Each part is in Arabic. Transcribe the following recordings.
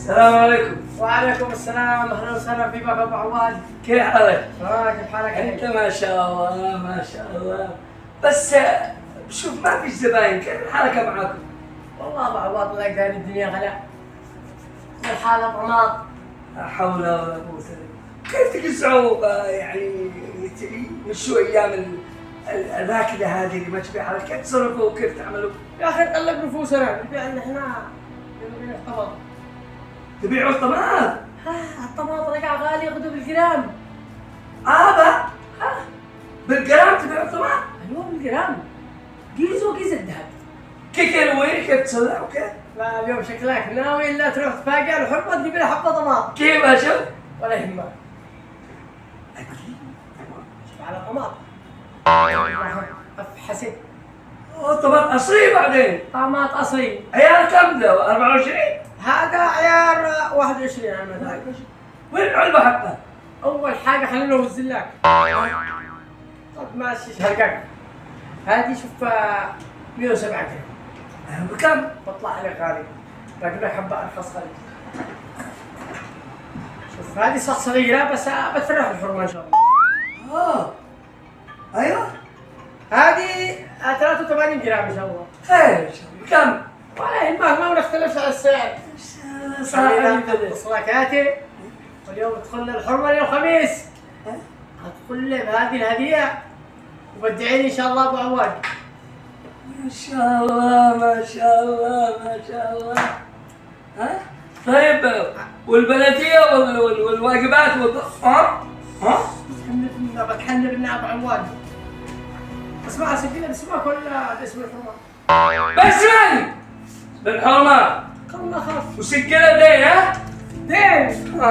السلام عليكم. وعليكم السلام، اهلا وسهلا فيك ابو عواد. كيف حالك؟ كيف حالك انت ما شاء الله ما شاء الله. بس شوف ما فيش زباين، كيف الحركه معاكم؟ والله ابو عواد الله يقدر الدنيا غلا والحاله ضماط. لا حول ولا قوه الا بالله. كيف تقزعوا يعني يمشوا ايام الراكده هذه اللي ما تبيع حالك، كيف تصرفوا وكيف تعملوا؟ يا اخي نقلب نفوسنا نبيع ان احنا نبيع الطماط. تبيعوا الطماط؟ الطماط رجع غالي غدو بالجرام. ها بالجرام تبيعوا الطماط؟ ايوه بالجرام. قيس وقيس الذهب. كيف وين كيف تصلح وكيف؟ لا اليوم شكلك ناوي الا تروح تفاجئ الحرمه تجيب لها حبه طماط. كيف اشوف؟ ولا يهمك. اكيد شوف على طماط. حسن. طماط اصلي بعدين. طماط اصلي. عيار كم ذا؟ 24؟ هذا عيار 21 على المثال. وين العلبة حقها؟ أول حاجة خلينا نوزن لك. طب ماشي شهرقك. هذه شوف 107 جرام. بكم؟ بطلع عليك غالي. باقي لك حبة أرخص غالي. شوف هذه صح صغيرة بس بتفرح الحرمة إن شاء الله. أيوه. هذه 83 جرام إن شاء الله. خير إن شاء الله. بكم؟ ولا يهمك ما بنختلفش على السعر. صلاكاتي واليوم تدخلنا الحرمة اليوم خميس. هتدخل لي بهذه الهدية وبدعيني إن شاء الله أبو عواد. ما شاء الله ما شاء الله ما شاء الله. طيب والبلدية والواجبات بتحنى بالله أبو عواد. اسمع سجل اسمك ولا اسم الحرمة؟ بسمعني بالحرمة. كلنا خاف. وسجلها دين دين.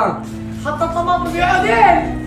حتى الطماط بيبيعوا دين.